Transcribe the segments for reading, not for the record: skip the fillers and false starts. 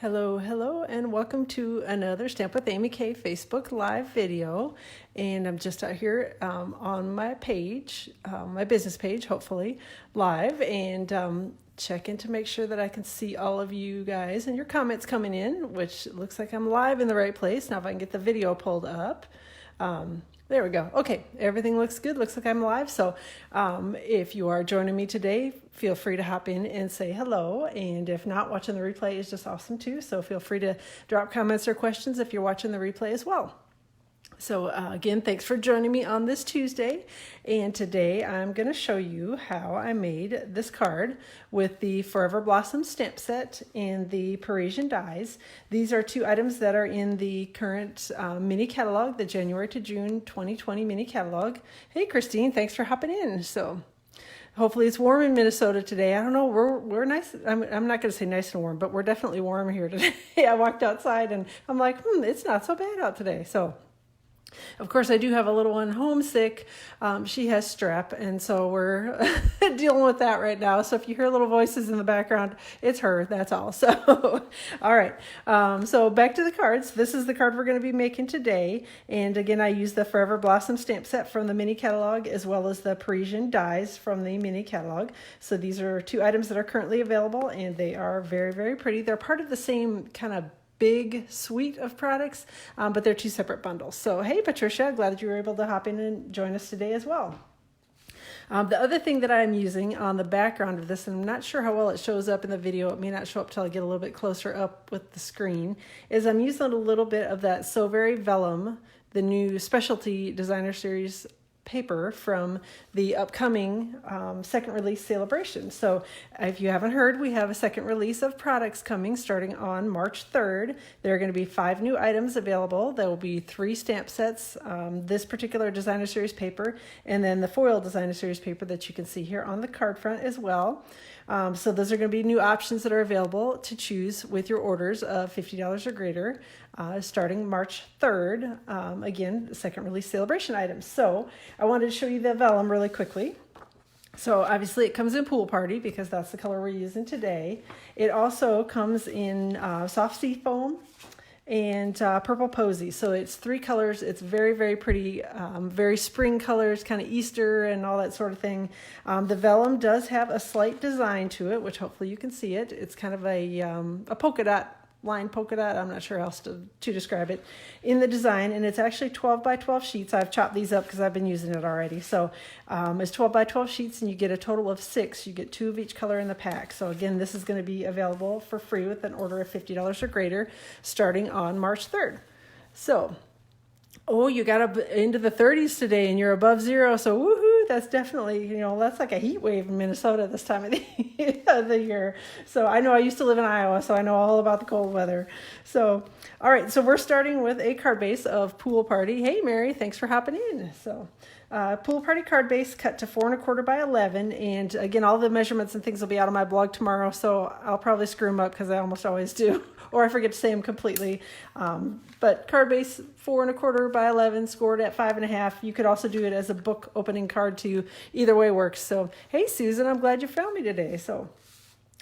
Hello, hello, and welcome to another Stamp with Amy K Facebook Live video. And I'm just out here on my page, my business page, hopefully, live, and checking to make sure that I can see all of you guys and your comments coming in, which looks like I'm live in the right place. Now if I can get the video pulled up. There we go. Okay, everything looks good. Looks like I'm live. So if you are joining me today, feel free to hop in and say hello. And if not, watching the replay is just awesome too. So feel free to drop comments or questions if you're watching the replay as well. So again, thanks for joining me on this Tuesday. And today I'm going to show you how I made this card with the Forever Blossom stamp set and the Parisian dies. These are two items that are in the current mini catalog, the January to June 2020 mini catalog. Hey, Christine, thanks for hopping in. So hopefully it's warm in Minnesota today. I don't know, we're nice. I'm not going to say nice and warm, but we're definitely warm here today. I walked outside and I'm like, it's not so bad out today. So of course, I do have a little one homesick. She has strep, and so we're dealing with that right now. So if you hear little voices in the background, it's her, that's all. So, all right. So back to the cards. This is the card we're going to be making today. And again, I use the Forever Blossom stamp set from the mini catalog, as well as the Parisian dies from the mini catalog. So these are two items that are currently available, and they are very, very pretty. They're part of the same kind of big suite of products, but they're two separate bundles. So hey, Patricia, glad that you were able to hop in and join us today as well. The other thing that I'm using on the background of this, and I'm not sure how well it shows up in the video, it may not show up till I get a little bit closer up with the screen, is I'm using a little bit of that So Very Vellum, the new specialty designer series paper from the upcoming second release celebration. So if you haven't heard, we have a second release of products coming starting on March 3rd. There are going to be 5 new items available. There will be 3 stamp sets, this particular designer series paper, and then the foil designer series paper that you can see here on the card front as well. So those are going to be new options that are available to choose with your orders of $50 or greater starting March 3rd. Again, second release celebration items. So I wanted to show you the vellum really quickly. So obviously it comes in Pool Party because that's the color we're using today. It also comes in soft sea foam and purple posy. So it's 3 colors. It's very, very pretty, very spring colors, kind of Easter and all that sort of thing. The vellum does have a slight design to it, which hopefully you can see it. It's kind of a polka dot, line polka dot, I'm not sure how else to describe it, in the design, and it's actually 12 by 12 sheets. I've chopped these up because I've been using it already. So it's 12 by 12 sheets, and you get a total of 6. You get 2 of each color in the pack. So again, this is going to be available for free with an order of $50 or greater starting on March 3rd. So, oh, you got up into the 30s today and you're above 0, so woohoo, that's definitely, that's like a heat wave in Minnesota this time of the year. So I know I used to live in Iowa, so I know all about the cold weather. So, all right, so we're starting with a card base of Pool Party. Hey, Mary, thanks for hopping in. So, Pool Party card base cut to 4 1/4 by 11, and again, all the measurements and things will be out on my blog tomorrow, so I'll probably screw them up because I almost always do, or I forget to say them completely. But card base 4 1/4 by 11, scored at 5.5. You could also do it as a book opening card too. Either way works. So, hey, Susan, I'm glad you found me today. So,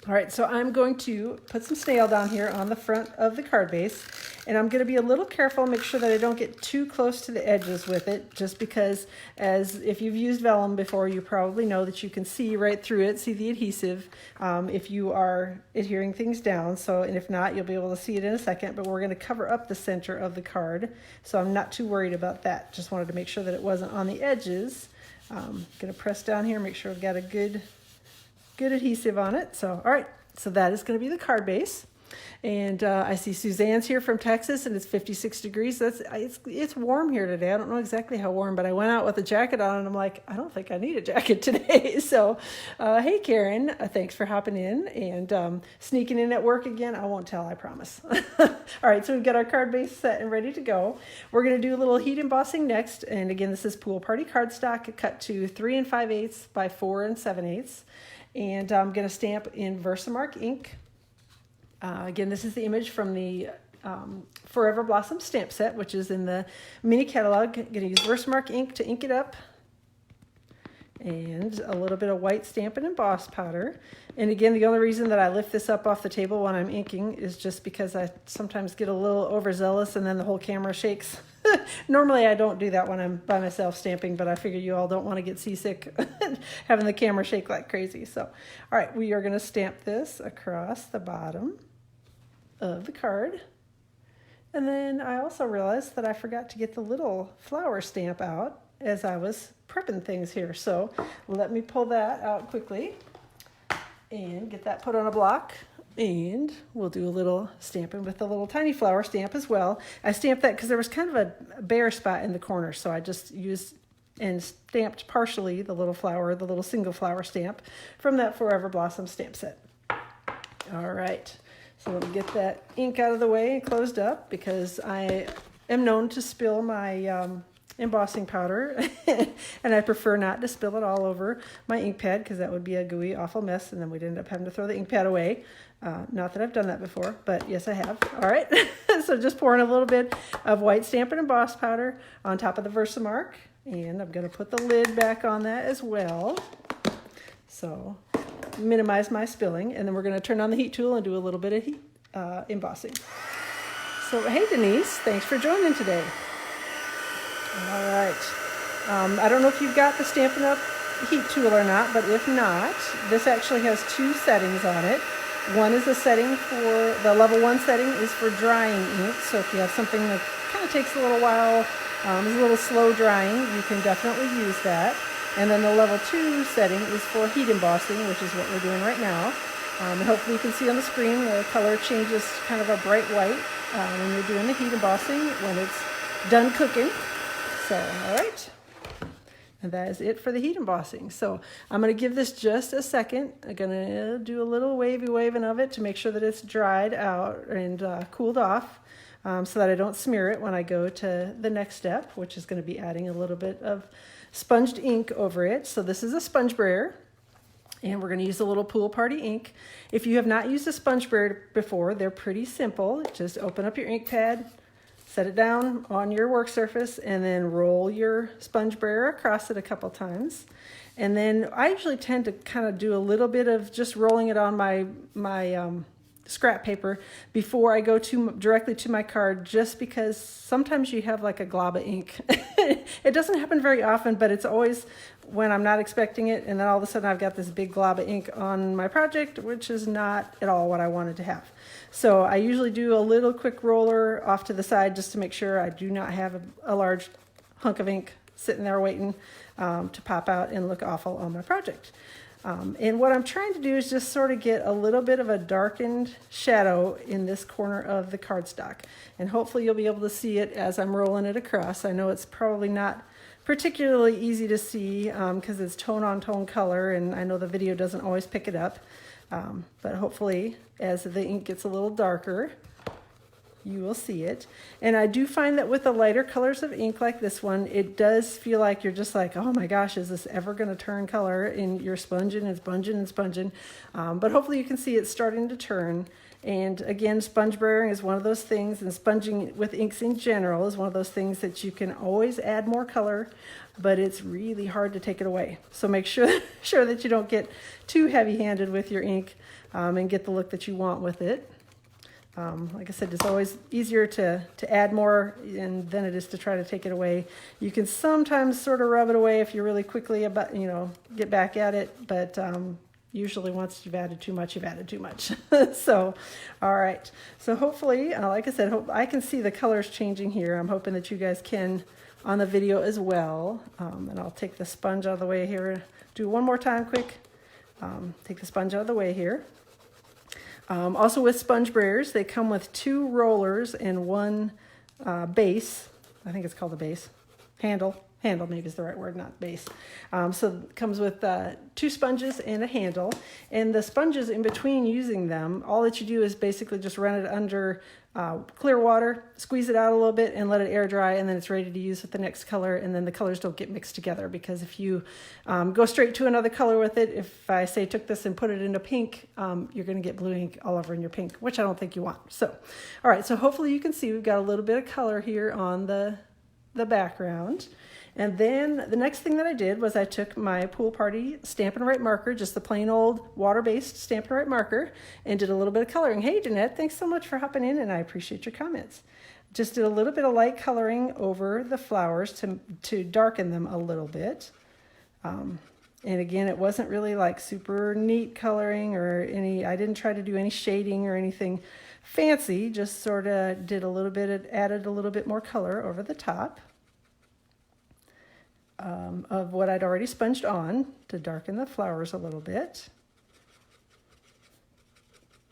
all right, so I'm going to put some snail down here on the front of the card base, and I'm going to be a little careful, make sure that I don't get too close to the edges with it, just because as if you've used vellum before, you probably know that you can see right through it, see the adhesive, if you are adhering things down. So, and if not, you'll be able to see it in a second, but we're going to cover up the center of the card, so I'm not too worried about that. Just wanted to make sure that it wasn't on the edges. Going to press down here, make sure I've got a good adhesive on it. So, all right, so that is going to be the card base. And I see Suzanne's here from Texas, and it's 56 degrees. It's warm here today. I don't know exactly how warm, but I went out with a jacket on, and I'm like, I don't think I need a jacket today. So, hey, Karen, thanks for hopping in and sneaking in at work again. I won't tell, I promise. All right, so we've got our card base set and ready to go. We're going to do a little heat embossing next. And again, this is Pool Party cardstock cut to 3 5/8 by 4 7/8. And I'm going to stamp in Versamark ink. Again, this is the image from the Forever Blossom stamp set, which is in the mini catalog. I'm going to use Versamark ink to ink it up. and a little bit of white Stampin' Emboss powder. And again, the only reason that I lift this up off the table when I'm inking is just because I sometimes get a little overzealous and then the whole camera shakes. Normally I don't do that when I'm by myself stamping, but I figure you all don't want to get seasick having the camera shake like crazy. So, all right, we are going to stamp this across the bottom of the card. And then I also realized that I forgot to get the little flower stamp out as I was prepping things here. So let me pull that out quickly and get that put on a block. And we'll do a little stamping with the little tiny flower stamp as well. I stamped that because there was kind of a bare spot in the corner. So I just used and stamped partially the little flower, the little single flower stamp from that Forever Blossom stamp set. All right. So let me get that ink out of the way and closed up because I am known to spill my embossing powder and I prefer not to spill it all over my ink pad because that would be a gooey, awful mess and then we'd end up having to throw the ink pad away. Not that I've done that before, but yes, I have. All right. So just pouring a little bit of white Stampin' Emboss powder on top of the Versamark, and I'm going to put the lid back on that as well. So minimize my spilling, and then we're going to turn on the heat tool and do a little bit of heat embossing. So hey Denise, thanks for joining today. All right. I don't know if you've got the Stampin' Up! Heat tool or not, but if not, this actually has two settings on it. One is a setting for, the level 1 setting is for drying ink. So if you have something that kind of takes a little while, is a little slow drying, you can definitely use that. And then the level 2 setting is for heat embossing, which is what we're doing right now. And hopefully you can see on the screen the color changes kind of a bright white when you're doing the heat embossing when it's done cooking. So, all right. And that is it for the heat embossing. So I'm going to give this just a second. I'm going to do a little waving of it to make sure that it's dried out and cooled off so that I don't smear it when I go to the next step, which is going to be adding a little bit of sponged ink over it. So this is a sponge brayer, and we're going to use a little pool party ink. If you have not used a sponge brayer before, they're pretty simple. Just open up your ink pad, set it down on your work surface, and then roll your sponge brayer across it a couple times. And then I usually tend to kind of do a little bit of just rolling it on my scrap paper before I go directly to my card, just because sometimes you have like a glob of ink. It doesn't happen very often, but it's always when I'm not expecting it, and then all of a sudden I've got this big glob of ink on my project, which is not at all what I wanted to have. So I usually do a little quick roller off to the side just to make sure I do not have a large hunk of ink sitting there waiting to pop out and look awful on my project. And what I'm trying to do is just sort of get a little bit of a darkened shadow in this corner of the cardstock. And hopefully you'll be able to see it as I'm rolling it across. I know it's probably not particularly easy to see because it's tone on tone color, and I know the video doesn't always pick it up. But hopefully as the ink gets a little darker, you will see it. And I do find that with the lighter colors of ink like this one, it does feel like you're just like, oh my gosh, is this ever going to turn color? And you're sponging and sponging and sponging. But hopefully you can see it's starting to turn. And again, sponge brayering is one of those things, and sponging with inks in general is one of those things that you can always add more color, but it's really hard to take it away. So make sure that you don't get too heavy-handed with your ink and get the look that you want with it. Like I said, it's always easier to add more than it is to try to take it away. You can sometimes sort of rub it away if you really quickly get back at it, but usually once you've added too much, you've added too much. So, all right. So hopefully, like I said, I can see the colors changing here. I'm hoping that you guys can on the video as well. And I'll take the sponge out of the way here. Do one more time quick. Take the sponge out of the way here. Also with sponge brayers, they come with 2 rollers and 1 base. I think it's called a base. Handle maybe is the right word, not base. So it comes with 2 sponges and a handle. And the sponges in between using them, all that you do is basically just run it under clear water, squeeze it out a little bit and let it air dry, and then it's ready to use with the next color, and then the colors don't get mixed together, because if you go straight to another color with it, if I say took this and put it into pink, you're going to get blue ink all over in your pink, which I don't think you want. So, all right, so hopefully you can see we've got a little bit of color here on the background. And then the next thing that I did was I took my Pool Party Stampin' Right marker, just the plain old water-based Stampin' Right marker, and did a little bit of coloring. Hey, Jeanette, thanks so much for hopping in, and I appreciate your comments. Just did a little bit of light coloring over the flowers to darken them a little bit. And again, it wasn't really like super neat coloring or I didn't try to do any shading or anything fancy, just sort of did a little bit, added a little bit more color over the top of what I'd already sponged on to darken the flowers a little bit.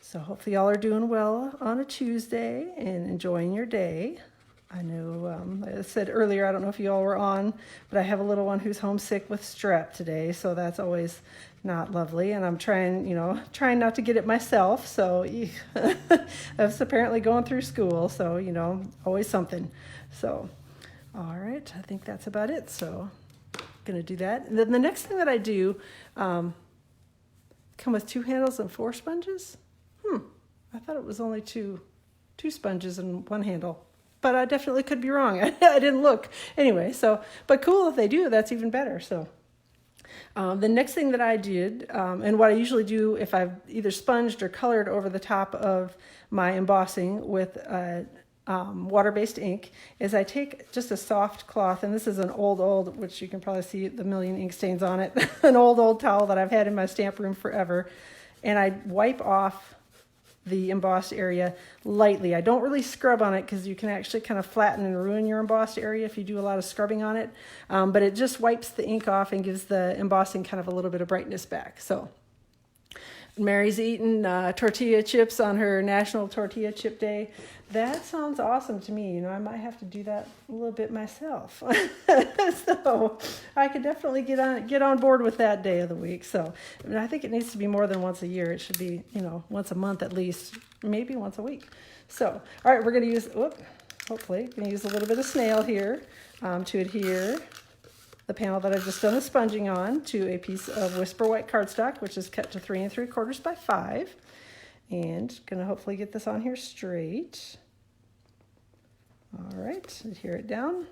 So hopefully y'all are doing well on a Tuesday and enjoying your day. I know, I said earlier, I don't know if you all were on, but I have a little one who's homesick with strep today, so that's always not lovely. And I'm trying not to get it myself. So that's apparently going through school. So, always something. So, all right, I think that's about it. So I'm going to do that. And then the next thing that I do, come with 2 handles and 4 sponges. I thought it was only two sponges and 1 handle. But I definitely could be wrong. I didn't look. Anyway, but cool if they do, that's even better. So the next thing that I did, and what I usually do if I've either sponged or colored over the top of my embossing with water-based ink, is I take just a soft cloth, and this is an old, which you can probably see the million ink stains on it, an old towel that I've had in my stamp room forever, and I wipe off the embossed area lightly. I don't really scrub on it because you can actually kind of flatten and ruin your embossed area if you do a lot of scrubbing on it. But it just wipes the ink off and gives the embossing kind of a little bit of brightness back. So Mary's eating tortilla chips on her National Tortilla Chip Day. That sounds awesome to me. I might have to do that a little bit myself. So I could definitely get on board with that day of the week. So I think it needs to be more than once a year. It should be, once a month at least, maybe once a week. So, all right, we're going to use, hopefully, going to use a little bit of snail here to adhere the panel that I've just done the sponging on to a piece of Whisper White cardstock, which is cut to 3 3/4 by 5. And going to hopefully get this on here straight. All right, adhere it down.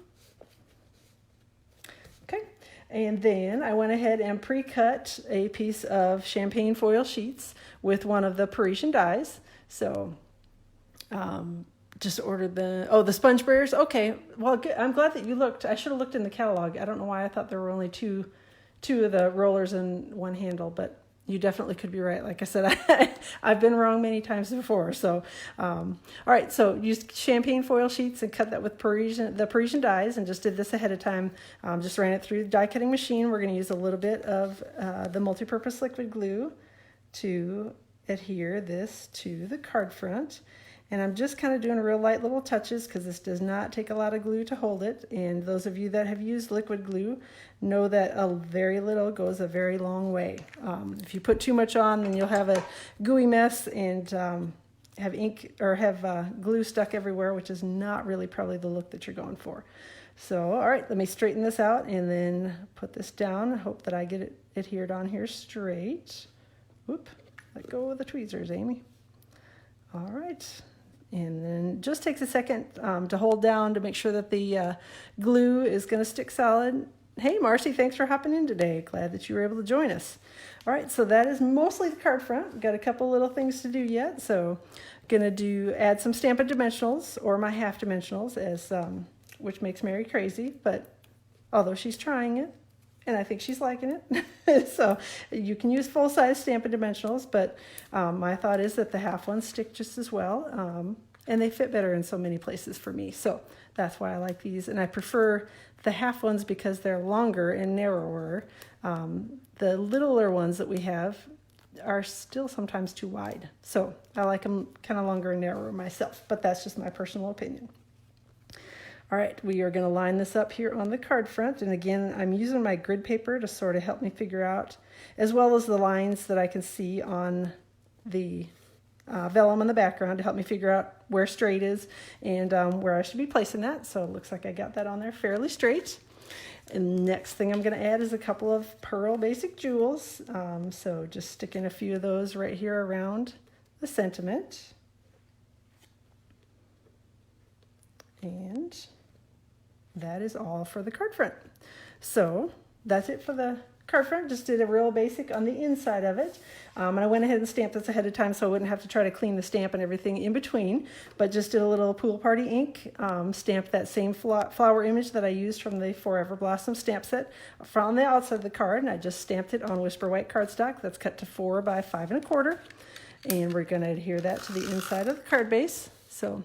Okay, and then I went ahead and pre-cut a piece of champagne foil sheets with one of the Parisian dies. So just ordered the sponge bearers. Okay, well, good. I'm glad that you looked. I should have looked in the catalog. I don't know why I thought there were only two of the rollers and 1 handle, but you definitely could be right. Like I said, I've been wrong many times before. So, all right. So used champagne foil sheets and cut that with the Parisian dies, and just did this ahead of time. Just ran it through the die cutting machine. We're going to use a little bit of the multi-purpose liquid glue to adhere this to the card front. And I'm just kind of doing real light little touches because this does not take a lot of glue to hold it. And those of you that have used liquid glue know that a very little goes a very long way. If you put too much on, then you'll have a gooey mess and have ink or have glue stuck everywhere, which is not really probably the look that you're going for. So, all right, let me straighten this out and then put this down. Hope that I get it adhered on here straight. Whoop, let go of the tweezers, Amy. All right. And then just takes a second to hold down to make sure that the glue is going to stick solid. Hey, Marcy, thanks for hopping in today. Glad that you were able to join us. All right, so that is mostly the card front. We've got a couple little things to do yet. So going to add some Stampin' Dimensionals or my half dimensionals, which makes Mary crazy, but although she's trying it, and I think she's liking it. So you can use full-size Stampin' Dimensionals, but my thought is that the half ones stick just as well, and they fit better in so many places for me. So that's why I like these, and I prefer the half ones because they're longer and narrower. The littler ones that we have are still sometimes too wide. So I like them kind of longer and narrower myself, but that's just my personal opinion. All right, we are going to line this up here on the card front. And again, I'm using my grid paper to sort of help me figure out, as well as the lines that I can see on the vellum in the background to help me figure out where straight is and where I should be placing that. So it looks like I got that on there fairly straight. And next thing I'm going to add is a couple of pearl basic jewels. So just sticking a few of those right here around the sentiment. And that is all for the card front. So that's it for the card front. Just did a real basic on the inside of it. And I went ahead and stamped this ahead of time so I wouldn't have to try to clean the stamp and everything in between, but just did a little pool party ink, stamped that same flower image that I used from the Forever Blossom stamp set from the outside of the card, and I just stamped it on Whisper White cardstock that's cut to 4 by 5 1/4, and we're going to adhere that to the inside of the card base. So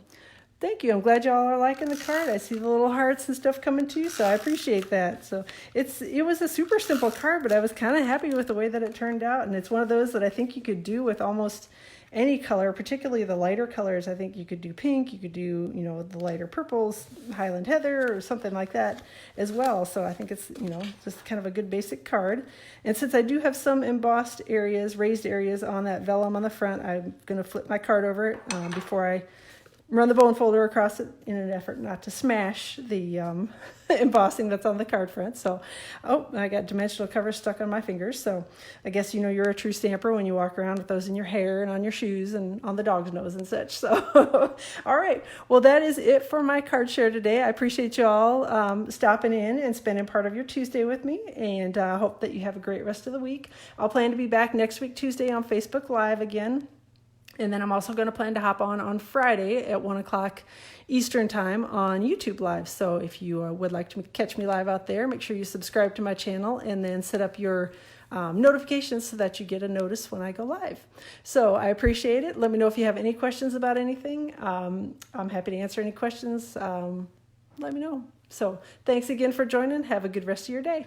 thank you. I'm glad y'all are liking the card. I see the little hearts and stuff coming too, so I appreciate that. So it was a super simple card, but I was kind of happy with the way that it turned out. And it's one of those that I think you could do with almost any color, particularly the lighter colors. I think you could do pink, you could do, the lighter purples, Highland Heather or something like that as well. So I think it's, just kind of a good basic card. And since I do have some embossed areas, raised areas on that vellum on the front, I'm going to flip my card over it before I run the bone folder across it in an effort not to smash the embossing that's on the card front. So, I got dimensional covers stuck on my fingers. So I guess you're a true stamper when you walk around with those in your hair and on your shoes and on the dog's nose and such. So, all right. Well, that is it for my card share today. I appreciate y'all stopping in and spending part of your Tuesday with me, and I hope that you have a great rest of the week. I'll plan to be back next week, Tuesday, on Facebook Live again. And then I'm also going to plan to hop on Friday at 1 o'clock Eastern time on YouTube Live. So if you would like to catch me live out there, make sure you subscribe to my channel and then set up your notifications so that you get a notice when I go live. So I appreciate it. Let me know if you have any questions about anything. I'm happy to answer any questions. Let me know. So thanks again for joining. Have a good rest of your day.